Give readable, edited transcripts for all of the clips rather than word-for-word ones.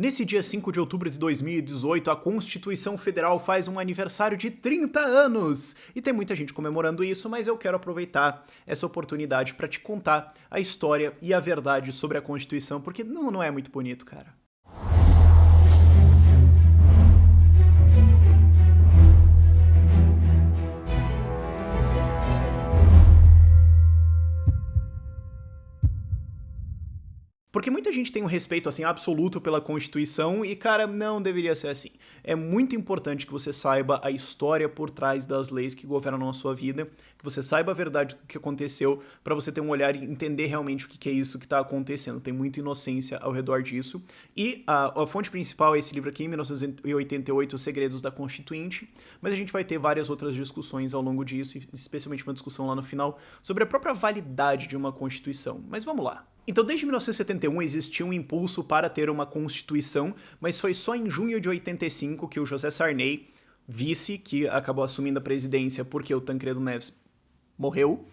Nesse dia 5 de outubro de 2018, a Constituição Federal faz um aniversário de 30 anos! E tem muita gente comemorando isso, mas eu quero aproveitar essa oportunidade para te contar a história e a verdade sobre a Constituição, porque não é muito bonito, cara. Porque muita gente tem um respeito, assim, absoluto pela Constituição e, cara, não deveria ser assim. É muito importante que você saiba a história por trás das leis que governam a sua vida, que você saiba a verdade do que aconteceu, pra você ter um olhar e entender realmente o que é isso que tá acontecendo. Tem muita inocência ao redor disso. E a fonte principal é esse livro aqui, 1988, Os Segredos da Constituinte, mas a gente vai ter várias outras discussões ao longo disso, especialmente uma discussão lá no final, sobre a própria validade de uma Constituição. Mas vamos lá. Então, desde 1971 existia um impulso para ter uma Constituição, mas foi só em junho de 85 que o José Sarney, vice, que acabou assumindo a presidência porque o Tancredo Neves morreu,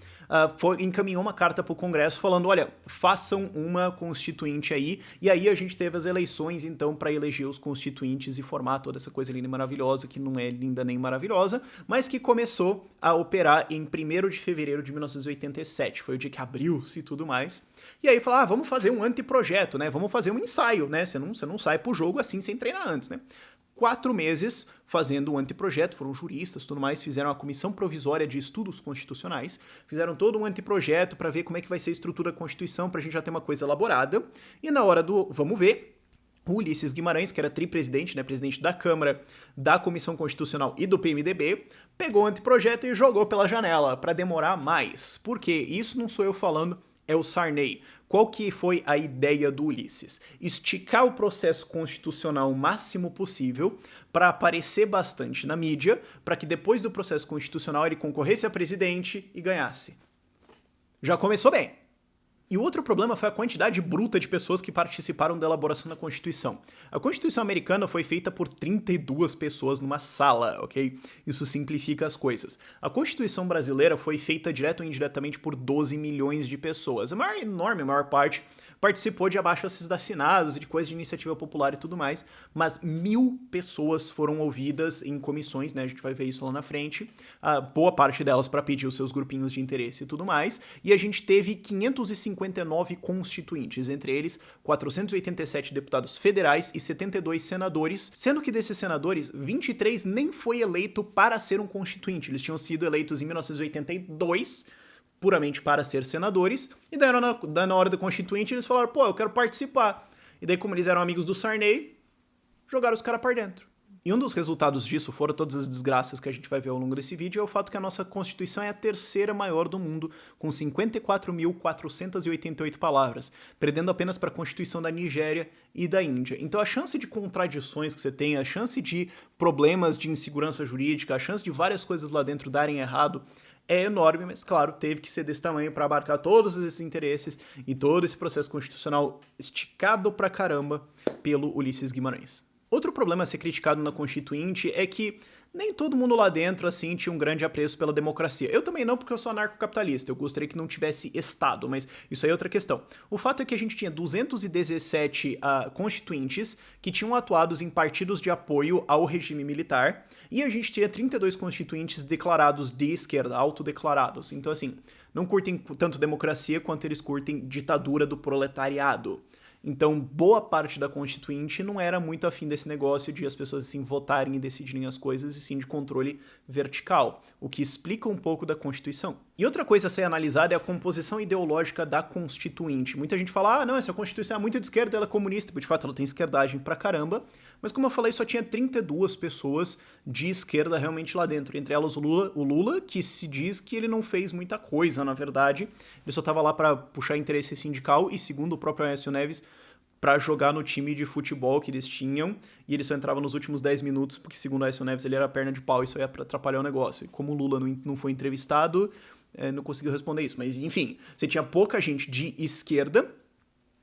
encaminhou uma carta para o Congresso falando, olha, façam uma constituinte aí, e aí a gente teve as eleições, então, para eleger os constituintes e formar toda essa coisa linda e maravilhosa, que não é linda nem maravilhosa, mas que começou a operar em 1º de fevereiro de 1987, foi o dia que abriu-se e tudo mais, e aí falaram, vamos fazer um anteprojeto, né, vamos fazer um ensaio, né, você não sai pro jogo assim sem treinar antes, né. 4 meses fazendo um anteprojeto, foram juristas e tudo mais, fizeram a Comissão Provisória de Estudos Constitucionais, fizeram todo um anteprojeto para ver como é que vai ser a estrutura da Constituição, pra gente já ter uma coisa elaborada, e na hora do vamos ver, o Ulisses Guimarães, que era tripresidente, né, presidente da Câmara, da Comissão Constitucional e do PMDB, pegou o anteprojeto e jogou pela janela, para demorar mais. Por quê? Isso não sou eu falando, é o Sarney. Qual que foi a ideia do Ulisses? Esticar o processo constitucional o máximo possível para aparecer bastante na mídia, para que depois do processo constitucional ele concorresse a presidente e ganhasse. Já começou bem. E o outro problema foi a quantidade bruta de pessoas que participaram da elaboração da Constituição. A Constituição americana foi feita por 32 pessoas numa sala, ok? Isso simplifica as coisas. A Constituição brasileira foi feita direto ou indiretamente por 12 milhões de pessoas. A maior parte participou de abaixo-assinados e de coisas de iniciativa popular e tudo mais, mas 1000 pessoas foram ouvidas em comissões, né? A gente vai ver isso lá na frente. Boa parte delas para pedir os seus grupinhos de interesse e tudo mais. E a gente teve 559 constituintes, entre eles 487 deputados federais e 72 senadores, sendo que desses senadores, 23 nem foi eleito para ser um constituinte. Eles tinham sido eleitos em 1982, puramente para ser senadores, e daí na hora do constituinte eles falaram, pô, eu quero participar. E daí, como eles eram amigos do Sarney, jogaram os caras para dentro. E um dos resultados disso, foram todas as desgraças que a gente vai ver ao longo desse vídeo, é o fato que a nossa Constituição é a 3ª maior do mundo, com 54.488 palavras, perdendo apenas para a Constituição da Nigéria e da Índia. Então a chance de contradições que você tem, a chance de problemas de insegurança jurídica, a chance de várias coisas lá dentro darem errado, é enorme, mas claro, teve que ser desse tamanho para abarcar todos esses interesses e todo esse processo constitucional esticado pra caramba pelo Ulisses Guimarães. Outro problema a ser criticado na Constituinte é que nem todo mundo lá dentro, assim, tinha um grande apreço pela democracia. Eu também não, porque eu sou anarcocapitalista. Eu gostaria que não tivesse Estado, mas isso aí é outra questão. O fato é que a gente tinha 217 constituintes que tinham atuado em partidos de apoio ao regime militar, e a gente tinha 32 constituintes declarados de esquerda, autodeclarados. Então, assim, não curtem tanto democracia quanto eles curtem ditadura do proletariado. Então, boa parte da Constituinte não era muito afim desse negócio de as pessoas assim votarem e decidirem as coisas, e sim de controle vertical, o que explica um pouco da Constituição. E outra coisa a ser analisada é a composição ideológica da Constituinte. Muita gente fala, não, essa Constituição é muito de esquerda, ela é comunista, porque de fato ela tem esquerdagem pra caramba, mas como eu falei, só tinha 32 pessoas de esquerda realmente lá dentro, entre elas o Lula, que se diz que ele não fez muita coisa, na verdade, ele só tava lá pra puxar interesse sindical, e segundo o próprio Aécio Neves, pra jogar no time de futebol que eles tinham, e ele só entrava nos últimos 10 minutos, porque segundo o Aécio Neves ele era perna de pau, e isso ia atrapalhar o negócio. E como o Lula não foi entrevistado, não conseguiu responder isso. Mas enfim, você tinha pouca gente de esquerda,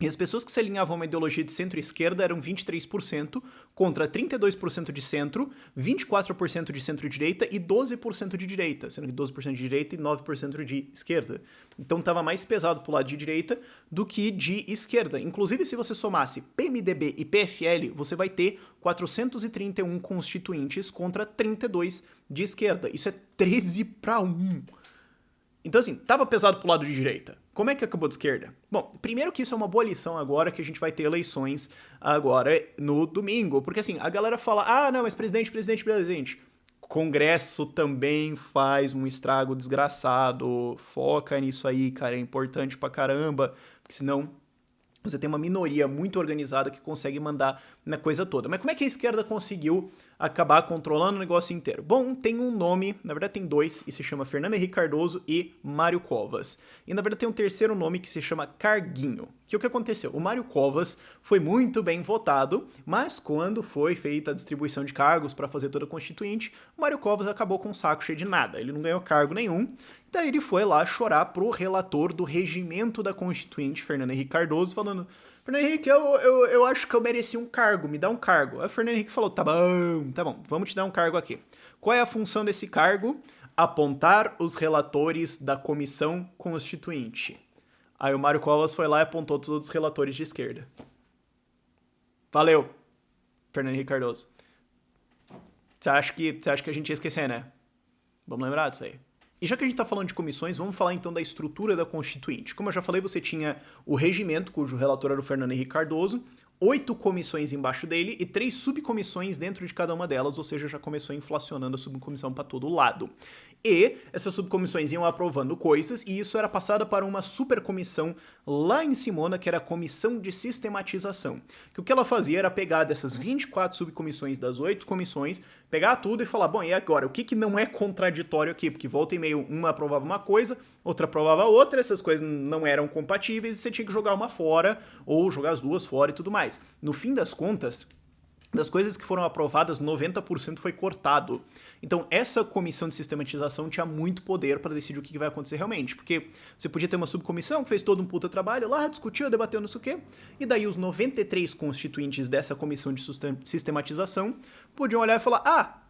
E as pessoas que se alinhavam a uma ideologia de centro-esquerda eram 23% contra 32% de centro, 24% de centro-direita e 12% de direita, sendo que 12% de direita e 9% de esquerda. Então estava mais pesado pro lado de direita do que de esquerda. Inclusive, se você somasse PMDB e PFL, você vai ter 431 constituintes contra 32 de esquerda. Isso é 13-1. Então, assim, tava pesado pro lado de direita. Como é que acabou de esquerda? Bom, primeiro que isso é uma boa lição agora que a gente vai ter eleições agora no domingo. Porque, assim, a galera fala, ah, não, mas presidente. Congresso também faz um estrago desgraçado. Foca nisso aí, cara, é importante pra caramba. Porque senão você tem uma minoria muito organizada que consegue mandar na coisa toda. Mas como é que a esquerda conseguiu acabar controlando o negócio inteiro? Bom, tem um nome, na verdade tem dois, e se chama Fernando Henrique Cardoso e Mário Covas. E na verdade tem um terceiro nome que se chama Carguinho. Que o que aconteceu? O Mário Covas foi muito bem votado, mas quando foi feita a distribuição de cargos para fazer toda a Constituinte, o Mário Covas acabou com um saco cheio de nada. Ele não ganhou cargo nenhum. Daí ele foi lá chorar pro relator do regimento da Constituinte, Fernando Henrique Cardoso, falando: Fernando Henrique, eu acho que eu mereci um cargo, me dá um cargo. Aí o Fernando Henrique falou: tá bom, vamos te dar um cargo aqui. Qual é a função desse cargo? Apontar os relatores da Comissão Constituinte. Aí o Mário Covas foi lá e apontou todos os relatores de esquerda. Valeu, Fernando Henrique Cardoso. Você acha que a gente ia esquecer, né? Vamos lembrar disso aí. E já que a gente tá falando de comissões, vamos falar então da estrutura da Constituinte. Como eu já falei, você tinha o regimento, cujo relator era o Fernando Henrique Cardoso, 8 comissões embaixo dele e 3 subcomissões dentro de cada uma delas, ou seja, já começou inflacionando a subcomissão para todo lado. E essas subcomissões iam aprovando coisas, e isso era passado para uma supercomissão lá em Simona, que era a Comissão de Sistematização. Que o que ela fazia era pegar dessas 24 subcomissões das 8 comissões, pegar tudo e falar, bom, e agora, o que não é contraditório aqui? Porque volta e meio, uma aprovava uma coisa, outra aprovava outra, essas coisas não eram compatíveis e você tinha que jogar uma fora, ou jogar as duas fora e tudo mais. No fim das contas, das coisas que foram aprovadas, 90% foi cortado. Então, essa comissão de sistematização tinha muito poder para decidir o que vai acontecer realmente. Porque você podia ter uma subcomissão que fez todo um puta trabalho lá, discutiu, debateu, não sei o quê, e daí os 93 constituintes dessa comissão de sistematização podiam olhar e falar, ah,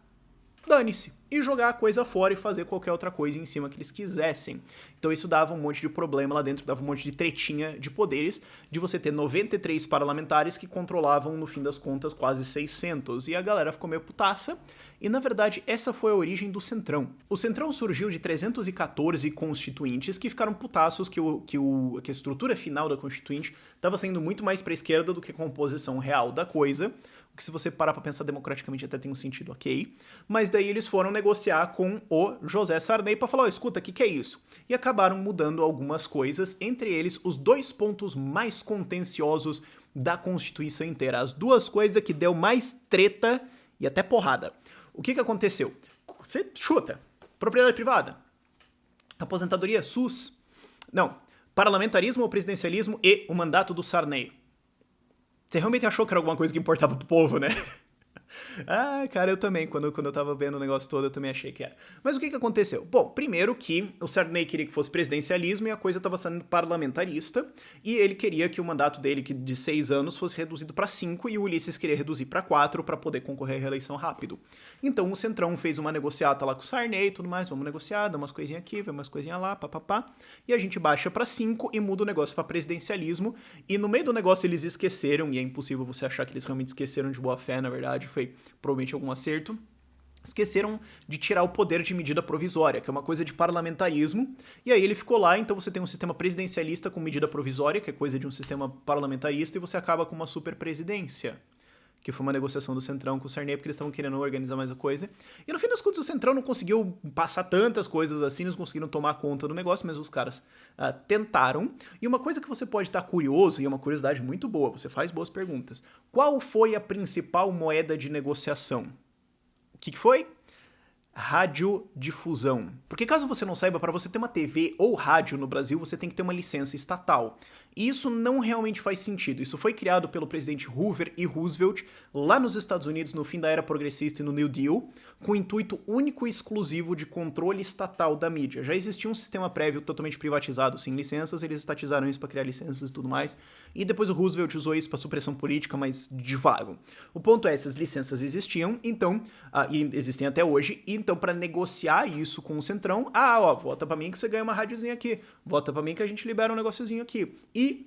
dane-se, e jogar a coisa fora e fazer qualquer outra coisa em cima que eles quisessem. Então isso dava um monte de problema lá dentro, dava um monte de tretinha de poderes, de você ter 93 parlamentares que controlavam, no fim das contas, quase 600. E a galera ficou meio putaça, e na verdade essa foi a origem do Centrão. O Centrão surgiu de 314 constituintes que ficaram putaços que a estrutura final da Constituinte estava sendo muito mais pra esquerda do que a composição real da coisa, que se você parar pra pensar democraticamente até tem um sentido ok, mas daí eles foram negociar com o José Sarney pra falar, oh, escuta, o que é isso? E acabaram mudando algumas coisas, entre eles os 2 pontos mais contenciosos da Constituição inteira, as 2 coisas que deu mais treta e até porrada. O que aconteceu? Você chuta, propriedade privada, aposentadoria, SUS, não, parlamentarismo ou presidencialismo e o mandato do Sarney. Você realmente achou que era alguma coisa que importava pro povo, né? Ah, cara, eu também, quando eu tava vendo o negócio todo, eu também achei que era. Mas o que aconteceu? Bom, primeiro que o Sarney queria que fosse presidencialismo e a coisa tava sendo parlamentarista, e ele queria que o mandato dele, que de 6 anos, fosse reduzido pra 5, e o Ulisses queria reduzir pra 4 pra poder concorrer à reeleição rápido. Então o Centrão fez uma negociata lá com o Sarney e tudo mais, vamos negociar, dá umas coisinhas aqui, vai umas coisinhas lá, papapá, e a gente baixa pra 5 e muda o negócio pra presidencialismo, e no meio do negócio eles esqueceram, e é impossível você achar que eles realmente esqueceram de boa fé, na verdade, foi provavelmente algum acerto, esqueceram de tirar o poder de medida provisória, que é uma coisa de parlamentarismo, e aí ele ficou lá, então você tem um sistema presidencialista com medida provisória, que é coisa de um sistema parlamentarista, e você acaba com uma superpresidência, que foi uma negociação do Centrão com o Sarney, porque eles estavam querendo organizar mais a coisa. E no fim das contas o Centrão não conseguiu passar tantas coisas assim, não conseguiram tomar conta do negócio, mas os caras tentaram. E uma coisa que você pode estar curioso, e é uma curiosidade muito boa, você faz boas perguntas. Qual foi a principal moeda de negociação? O que foi? Radiodifusão. Porque caso você não saiba, para você ter uma TV ou rádio no Brasil, você tem que ter uma licença estatal. E isso não realmente faz sentido. Isso foi criado pelo presidente Hoover e Roosevelt lá nos Estados Unidos no fim da era progressista e no New Deal, com o intuito único e exclusivo de controle estatal da mídia. Já existia um sistema prévio totalmente privatizado, sem licenças, eles estatizaram isso para criar licenças e tudo mais, e depois o Roosevelt usou isso para supressão política, mas de vago. O ponto é, essas licenças existiam, então, e existem até hoje, e então para negociar isso com o Centrão, vota para mim que você ganha uma rádiozinha aqui, vota para mim que a gente libera um negóciozinho aqui. E,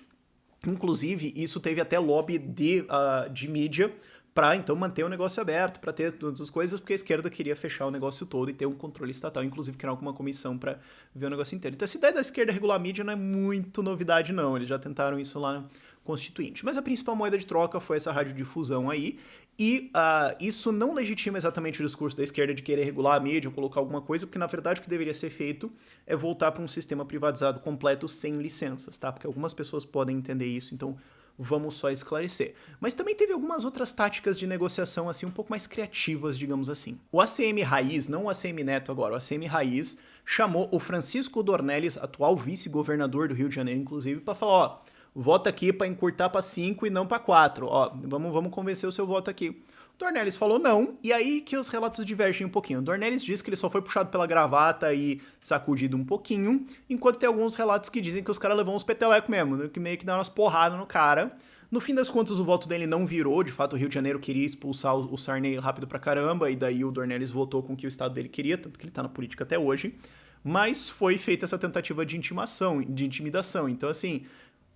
inclusive, isso teve até lobby de mídia para então manter o negócio aberto, para ter todas as coisas, porque a esquerda queria fechar o negócio todo e ter um controle estatal, inclusive criar alguma comissão para ver o negócio inteiro. Então essa ideia da esquerda regular a mídia não é muito novidade não, eles já tentaram isso lá no Constituinte. Mas a principal moeda de troca foi essa radiodifusão aí, e isso não legitima exatamente o discurso da esquerda de querer regular a mídia ou colocar alguma coisa, porque na verdade o que deveria ser feito é voltar para um sistema privatizado completo sem licenças, tá? Porque algumas pessoas podem entender isso, então vamos só esclarecer. Mas também teve algumas outras táticas de negociação assim um pouco mais criativas, digamos assim. O ACM Raiz, não o ACM Neto agora, o ACM Raiz chamou o Francisco Dornelles, atual vice-governador do Rio de Janeiro, inclusive, para falar, vota aqui para encurtar para 5 e não para 4. Vamos convencer o seu voto aqui. Dornelles falou não, e aí que os relatos divergem um pouquinho. Dornelles diz que ele só foi puxado pela gravata e sacudido um pouquinho, enquanto tem alguns relatos que dizem que os caras levou uns petelecos mesmo, né, que meio que dá umas porradas no cara. No fim das contas, o voto dele não virou, de fato o Rio de Janeiro queria expulsar o Sarney rápido pra caramba, e daí o Dornelles votou com o que o estado dele queria, tanto que ele tá na política até hoje. Mas foi feita essa tentativa de intimidação, então assim,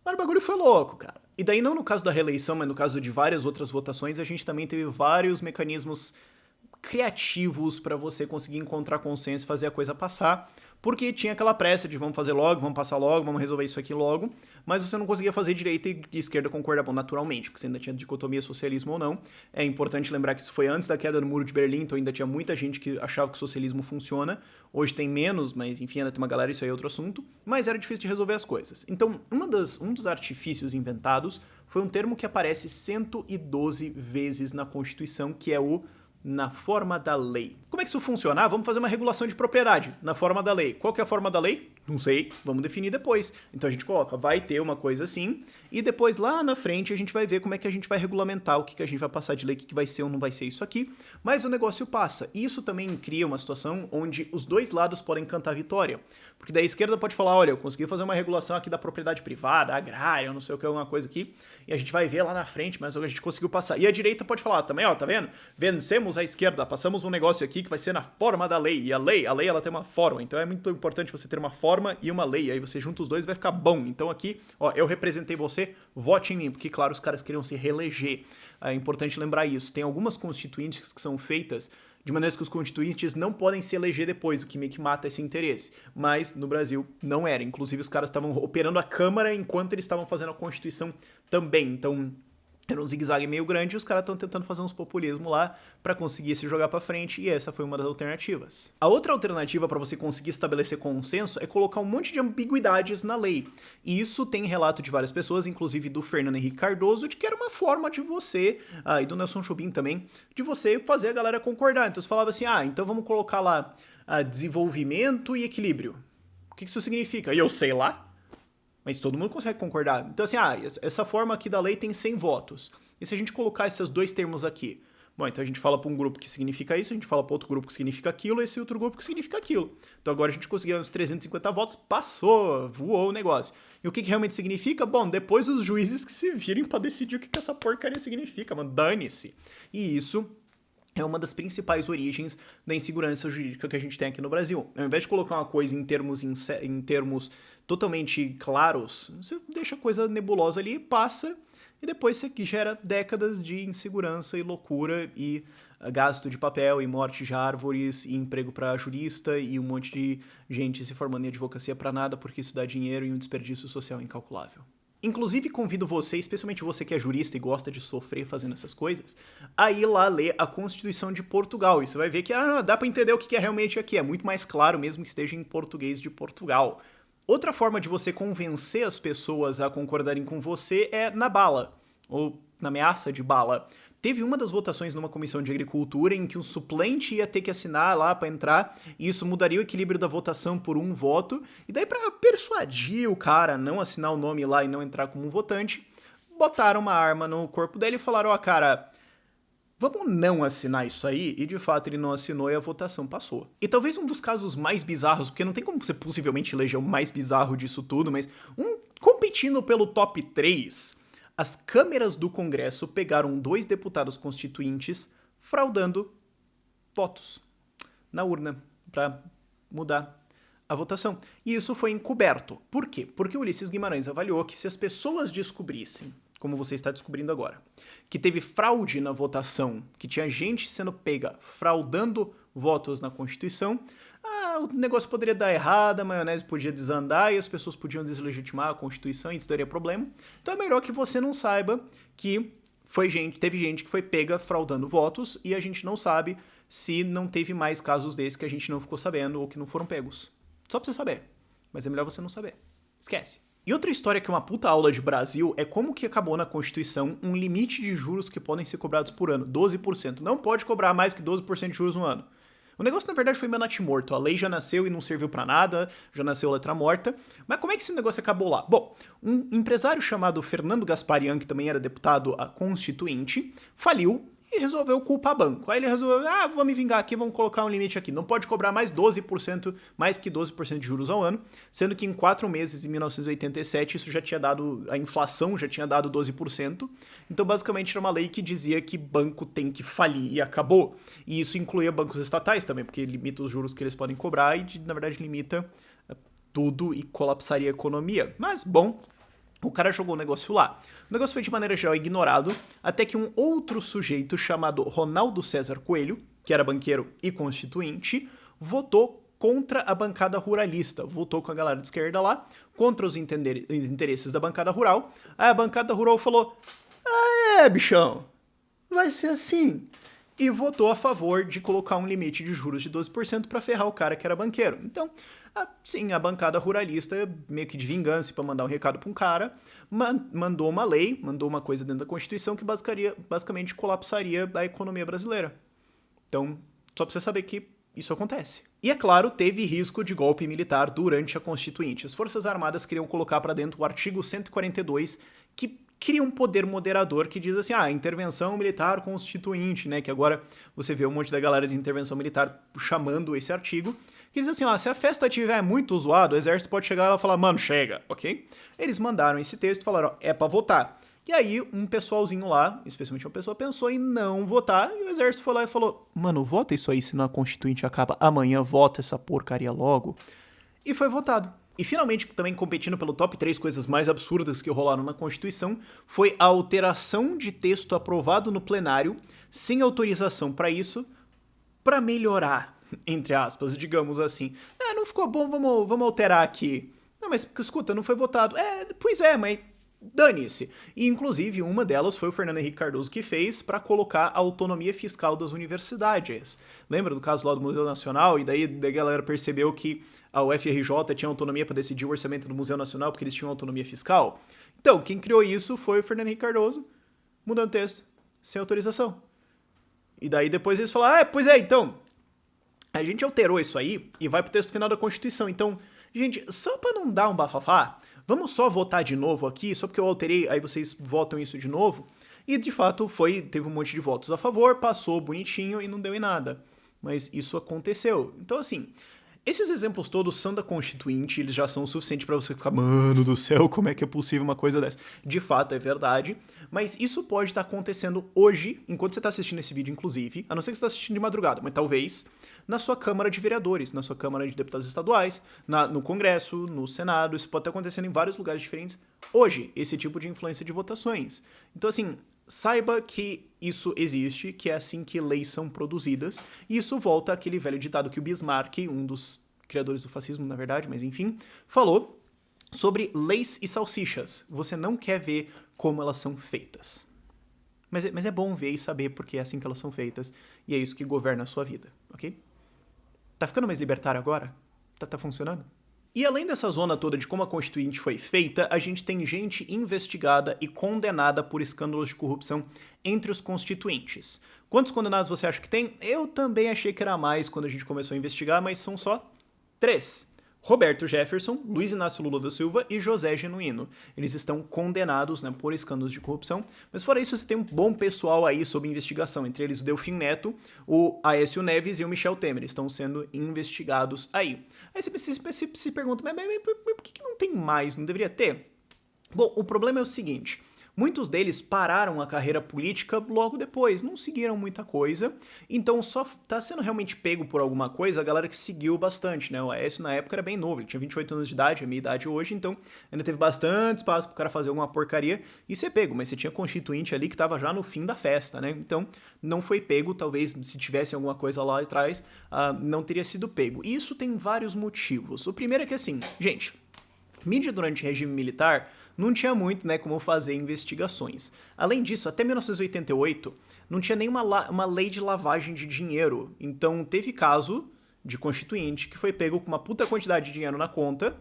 mas o bagulho foi louco, cara. E daí não no caso da reeleição, mas no caso de várias outras votações, a gente também teve vários mecanismos criativos para você conseguir encontrar consenso e fazer a coisa passar, porque tinha aquela pressa de vamos fazer logo, vamos passar logo, vamos resolver isso aqui logo, mas você não conseguia fazer direita e esquerda concordavam naturalmente, porque você ainda tinha dicotomia socialismo ou não. É importante lembrar que isso foi antes da queda do Muro de Berlim, então ainda tinha muita gente que achava que o socialismo funciona. Hoje tem menos, mas enfim, ainda tem uma galera, isso aí é outro assunto, mas era difícil de resolver as coisas. Então, um dos artifícios inventados foi um termo que aparece 112 vezes na Constituição, que é o na forma da lei. Como é que isso funciona? Vamos fazer uma regulação de propriedade na forma da lei. Qual que é a forma da lei? Não sei, vamos definir depois. Então a gente coloca, vai ter uma coisa assim, e depois lá na frente a gente vai ver como é que a gente vai regulamentar o que a gente vai passar de lei, o que vai ser ou não vai ser isso aqui, mas o negócio passa. E isso também cria uma situação onde os dois lados podem cantar vitória. Porque daí a esquerda pode falar, olha, eu consegui fazer uma regulação aqui da propriedade privada, agrária, não sei o que, alguma coisa aqui, e a gente vai ver lá na frente, mas a gente conseguiu passar. E a direita pode falar também, tá vendo? Vencemos a esquerda, passamos um negócio aqui que vai ser na forma da lei, e a lei ela tem uma forma, então é muito importante você ter uma forma e uma lei, aí você junta os dois e vai ficar bom. Então aqui, eu representei você, vote em mim, porque claro, os caras queriam se reeleger. É importante lembrar isso. Tem algumas constituintes que são feitas de maneira que os constituintes não podem se eleger depois, o que meio que mata esse interesse. Mas no Brasil não era. Inclusive os caras estavam operando a Câmara enquanto eles estavam fazendo a Constituição também. Então era um zigue-zague meio grande e os caras estão tentando fazer uns populismo lá para conseguir se jogar para frente, e essa foi uma das alternativas. A outra alternativa para você conseguir estabelecer consenso é colocar um monte de ambiguidades na lei. E isso tem relato de várias pessoas, inclusive do Fernando Henrique Cardoso, de que era uma forma de você, e do Nelson Jobim também, de você fazer a galera concordar. Então você falava assim, então vamos colocar lá desenvolvimento e equilíbrio. O que isso significa? E eu sei lá. Mas todo mundo consegue concordar. Então assim, essa forma aqui da lei tem 100 votos. E se a gente colocar esses dois termos aqui? Bom, então a gente fala para um grupo que significa isso, a gente fala para outro grupo que significa aquilo, e esse outro grupo que significa aquilo. Então agora a gente conseguiu uns 350 votos, passou, voou o negócio. E o que realmente significa? Bom, depois os juízes que se virem para decidir o que essa porcaria significa, mano, dane-se. E isso é uma das principais origens da insegurança jurídica que a gente tem aqui no Brasil. Ao invés de colocar uma coisa em termos totalmente claros, você deixa a coisa nebulosa ali, passa, e depois você gera décadas de insegurança e loucura e gasto de papel e morte de árvores e emprego para jurista e um monte de gente se formando em advocacia para nada, porque isso dá dinheiro e um desperdício social incalculável. Inclusive, convido você, especialmente você que é jurista e gosta de sofrer fazendo essas coisas, a ir lá ler a Constituição de Portugal. E você vai ver que dá pra entender o que é realmente aqui. É muito mais claro, mesmo que esteja em português de Portugal. Outra forma de você convencer as pessoas a concordarem com você é na bala. Ou na ameaça de bala. Teve uma das votações numa comissão de agricultura em que um suplente ia ter que assinar lá pra entrar, e isso mudaria o equilíbrio da votação por um voto, e daí pra persuadir o cara a não assinar o nome lá e não entrar como um votante, botaram uma arma no corpo dele e falaram, ó, cara, vamos não assinar isso aí? E de fato ele não assinou e a votação passou. E talvez um dos casos mais bizarros, porque não tem como você possivelmente eleger o mais bizarro disso tudo, mas competindo pelo top 3, as câmeras do Congresso pegaram 2 deputados constituintes fraudando votos na urna para mudar a votação. E isso foi encoberto. Por quê? Porque Ulisses Guimarães avaliou que se as pessoas descobrissem, como você está descobrindo agora, que teve fraude na votação, que tinha gente sendo pega fraudando votos na Constituição, o negócio poderia dar errado, a maionese podia desandar e as pessoas podiam deslegitimar a Constituição e isso daria problema. Então é melhor que você não saiba que teve gente que foi pega fraudando votos e a gente não sabe se não teve mais casos desses que a gente não ficou sabendo ou que não foram pegos. Só pra você saber. Mas é melhor você não saber. Esquece. E outra história que é uma puta aula de Brasil é como que acabou na Constituição um limite de juros que podem ser cobrados por ano, 12%. Não pode cobrar mais que 12% de juros no ano. O negócio, na verdade, foi meio natimorto. A lei já nasceu e não serviu pra nada, já nasceu letra morta. Mas como é que esse negócio acabou lá? Bom, um empresário chamado Fernando Gasparian, que também era deputado constituinte, faliu e resolveu culpar banco. Aí ele resolveu, vou me vingar aqui, vamos colocar um limite aqui. Não pode cobrar mais 12%, mais que 12% de juros ao ano, sendo que em 4 meses, em 1987, isso já tinha dado, a inflação já tinha dado 12%. Então, basicamente, era uma lei que dizia que banco tem que falir e acabou. E isso incluía bancos estatais também, porque limita os juros que eles podem cobrar e, na verdade, limita tudo e colapsaria a economia. Mas, bom, o cara jogou o negócio lá. O negócio foi de maneira geral ignorado, até que um outro sujeito chamado Ronaldo César Coelho, que era banqueiro e constituinte, votou contra a bancada ruralista. Votou com a galera de esquerda lá, contra os interesses da bancada rural. Aí a bancada rural falou, bichão, vai ser assim. E votou a favor de colocar um limite de juros de 12% para ferrar o cara que era banqueiro. Então, sim, a bancada ruralista, meio que de vingança para mandar um recado para um cara, mandou uma lei, mandou uma coisa dentro da Constituição que basicamente colapsaria a economia brasileira. Então, só para você saber que isso acontece. E, é claro, teve risco de golpe militar durante a Constituinte. As Forças Armadas queriam colocar para dentro o artigo 142, que cria um poder moderador que diz assim, intervenção militar constituinte, né? Que agora você vê um monte da galera de intervenção militar chamando esse artigo, que diz assim, se a festa estiver muito zoada, o exército pode chegar lá e falar, mano, chega, ok? Eles mandaram esse texto e falaram, é pra votar. E aí um pessoalzinho lá, especialmente uma pessoa, pensou em não votar, e o exército foi lá e falou, mano, vota isso aí, senão a Constituinte acaba amanhã, vota essa porcaria logo. E foi votado. E finalmente, também competindo pelo top 3 coisas mais absurdas que rolaram na Constituição, foi a alteração de texto aprovado no plenário, sem autorização para isso, para melhorar, entre aspas, digamos assim. Não ficou bom, vamos alterar aqui. Não, mas escuta, não foi votado. Pois é, mas dane-se. E, inclusive, uma delas foi o Fernando Henrique Cardoso que fez para colocar a autonomia fiscal das universidades. Lembra do caso lá do Museu Nacional? E daí a galera percebeu que a UFRJ tinha autonomia para decidir o orçamento do Museu Nacional porque eles tinham autonomia fiscal? Então, quem criou isso foi o Fernando Henrique Cardoso, mudando o texto, sem autorização. E daí depois eles falaram, pois é, então, a gente alterou isso aí e vai pro texto final da Constituição. Então, gente, só para não dar um bafafá, vamos só votar de novo aqui, só porque eu alterei, aí vocês votam isso de novo. E, de fato, teve um monte de votos a favor, passou bonitinho e não deu em nada. Mas isso aconteceu. Então, assim, esses exemplos todos são da Constituinte, eles já são o suficiente pra você ficar, mano do céu, como é que é possível uma coisa dessa? De fato, é verdade, mas isso pode estar acontecendo hoje, enquanto você tá assistindo esse vídeo, inclusive, a não ser que você tá assistindo de madrugada, mas talvez na sua Câmara de Vereadores, na sua Câmara de Deputados Estaduais, no Congresso, no Senado, isso pode estar acontecendo em vários lugares diferentes hoje, esse tipo de influência de votações. Então, assim, saiba que isso existe, que é assim que leis são produzidas, e isso volta àquele velho ditado que o Bismarck, um dos criadores do fascismo, na verdade, mas enfim, falou sobre leis e salsichas. Você não quer ver como elas são feitas. Mas é bom ver e saber porque é assim que elas são feitas, e é isso que governa a sua vida, ok? Tá ficando mais libertário agora? Tá funcionando? E além dessa zona toda de como a Constituinte foi feita, a gente tem gente investigada e condenada por escândalos de corrupção entre os constituintes. Quantos condenados você acha que tem? Eu também achei que era mais quando a gente começou a investigar, mas são só 3. Roberto Jefferson, Luiz Inácio Lula da Silva e José Genuíno. Eles estão condenados, né, por escândalos de corrupção, mas fora isso você tem um bom pessoal aí sob investigação, entre eles o Delfim Neto, o Aécio Neves e o Michel Temer, estão sendo investigados aí. Aí você se pergunta, mas por que não tem mais? Não deveria ter? Bom, o problema é o seguinte... Muitos deles pararam a carreira política logo depois, não seguiram muita coisa, então só tá sendo realmente pego por alguma coisa a galera que seguiu bastante, né? O Aécio na época era bem novo, ele tinha 28 anos de idade, a minha idade hoje, então ainda teve bastante espaço pro cara fazer alguma porcaria e ser pego, mas você tinha constituinte ali que tava já no fim da festa, né? Então não foi pego, talvez se tivesse alguma coisa lá atrás, não teria sido pego. E isso tem vários motivos. O primeiro é que assim, gente, mídia durante o regime militar não tinha muito, né, como fazer investigações. Além disso, até 1988, não tinha nenhuma uma lei de lavagem de dinheiro. Então, teve caso de constituinte que foi pego com uma puta quantidade de dinheiro na conta.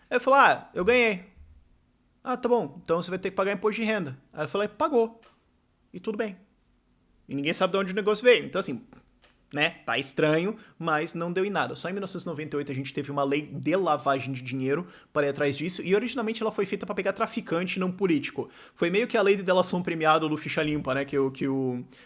Aí falou, eu ganhei. Tá bom, então você vai ter que pagar imposto de renda. Aí eu falei, pagou. E tudo bem. E ninguém sabe de onde o negócio veio. Então, assim... né? Tá estranho, mas não deu em nada. Só em 1998 a gente teve uma lei de lavagem de dinheiro para ir atrás disso, e originalmente ela foi feita para pegar traficante, não político. Foi meio que a lei de delação premiada do ficha limpa, né?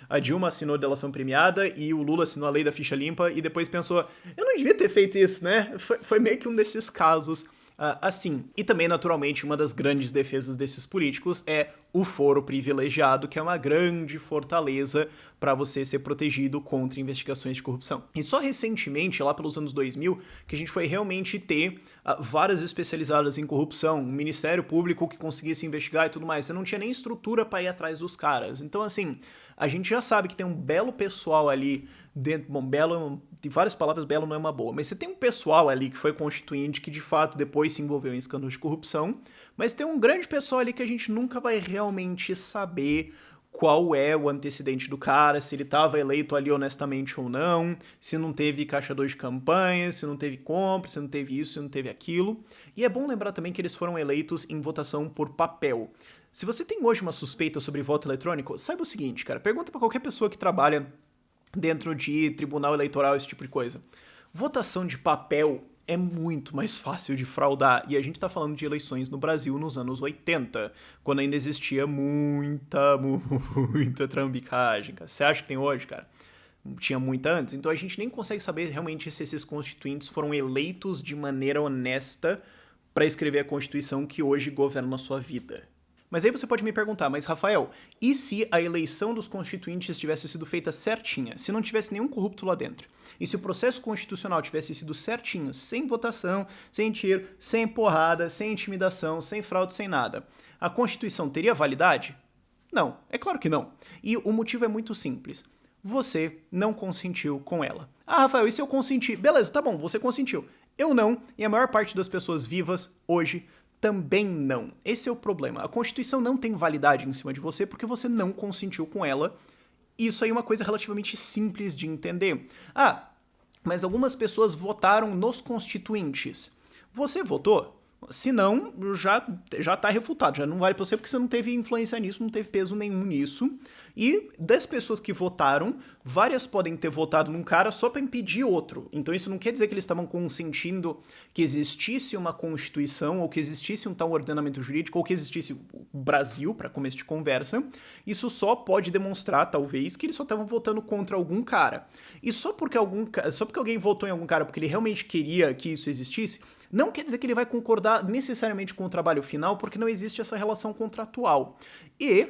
A Dilma assinou a delação premiada e o Lula assinou a lei da ficha limpa e depois pensou, eu não devia ter feito isso, né? Foi meio que um desses casos assim. E também, naturalmente, uma das grandes defesas desses políticos é o foro privilegiado, que é uma grande fortaleza para você ser protegido contra investigações de corrupção. E só recentemente, lá pelos anos 2000, que a gente foi realmente ter varas especializadas em corrupção, um ministério público que conseguisse investigar e tudo mais. Você não tinha nem estrutura para ir atrás dos caras. Então, assim, a gente já sabe que tem um belo pessoal ali dentro... Bom, belo... De várias palavras, belo não é uma boa, mas você tem um pessoal ali que foi constituinte, que de fato depois se envolveu em escândalos de corrupção, mas tem um grande pessoal ali que a gente nunca vai realmente saber qual é o antecedente do cara, se ele estava eleito ali honestamente ou não, se não teve caixador de campanha, se não teve compra, se não teve isso, se não teve aquilo. E é bom lembrar também que eles foram eleitos em votação por papel. Se você tem hoje uma suspeita sobre voto eletrônico, saiba o seguinte, cara, pergunta pra qualquer pessoa que trabalha dentro de tribunal eleitoral, esse tipo de coisa. Votação de papel é muito mais fácil de fraudar, e a gente tá falando de eleições no Brasil nos anos 80, quando ainda existia muita trambicagem, cara. Você acha que tem hoje, cara? Tinha muita antes, então a gente nem consegue saber realmente se esses constituintes foram eleitos de maneira honesta para escrever a Constituição que hoje governa a sua vida. Mas aí você pode me perguntar, mas Rafael, e se a eleição dos constituintes tivesse sido feita certinha, se não tivesse nenhum corrupto lá dentro? E se o processo constitucional tivesse sido certinho, sem votação, sem tiro, sem porrada, sem intimidação, sem fraude, sem nada, a Constituição teria validade? Não, é claro que não. E o motivo é muito simples. Você não consentiu com ela. Rafael, e se eu consenti? Beleza, tá bom, você consentiu. Eu não, e a maior parte das pessoas vivas hoje também não. Esse é o problema. A Constituição não tem validade em cima de você porque você não consentiu com ela. Isso aí é uma coisa relativamente simples de entender. Mas algumas pessoas votaram nos constituintes. Você votou? Se não, já tá refutado, já não vale pra você porque você não teve influência nisso, não teve peso nenhum nisso. E das pessoas que votaram, várias podem ter votado num cara só pra impedir outro. Então isso não quer dizer que eles estavam consentindo que existisse uma Constituição, ou que existisse um tal ordenamento jurídico, ou que existisse o Brasil, pra começo de conversa. Isso só pode demonstrar, talvez, que eles só estavam votando contra algum cara. E só porque alguém votou em algum cara porque ele realmente queria que isso existisse, não quer dizer que ele vai concordar necessariamente com o trabalho final, porque não existe essa relação contratual. E,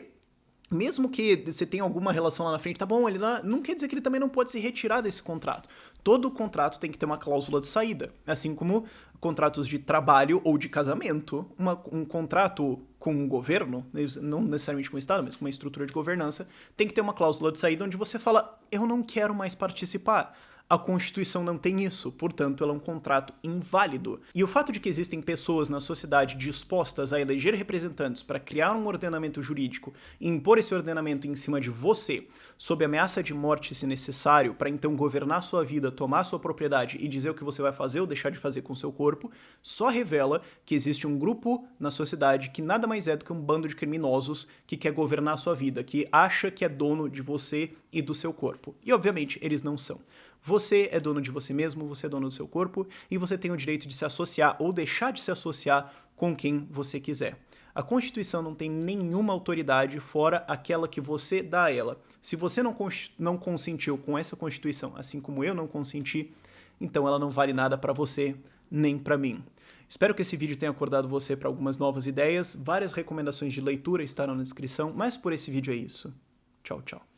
mesmo que você tenha alguma relação lá na frente, tá bom, ele não quer dizer que ele também não pode se retirar desse contrato. Todo contrato tem que ter uma cláusula de saída, assim como contratos de trabalho ou de casamento. Um contrato com um governo, não necessariamente com o Estado, mas com uma estrutura de governança, tem que ter uma cláusula de saída onde você fala, eu não quero mais participar. A Constituição não tem isso, portanto, ela é um contrato inválido. E o fato de que existem pessoas na sociedade dispostas a eleger representantes para criar um ordenamento jurídico e impor esse ordenamento em cima de você, sob ameaça de morte se necessário, para então governar sua vida, tomar sua propriedade e dizer o que você vai fazer ou deixar de fazer com seu corpo, só revela que existe um grupo na sociedade que nada mais é do que um bando de criminosos que quer governar a sua vida, que acha que é dono de você e do seu corpo. E, obviamente, eles não são. Você é dono de você mesmo, você é dono do seu corpo e você tem o direito de se associar ou deixar de se associar com quem você quiser. A Constituição não tem nenhuma autoridade fora aquela que você dá a ela. Se você não consentiu com essa Constituição, assim como eu não consenti, então ela não vale nada para você nem para mim. Espero que esse vídeo tenha acordado você para algumas novas ideias. Várias recomendações de leitura estarão na descrição, mas por esse vídeo é isso. Tchau, tchau.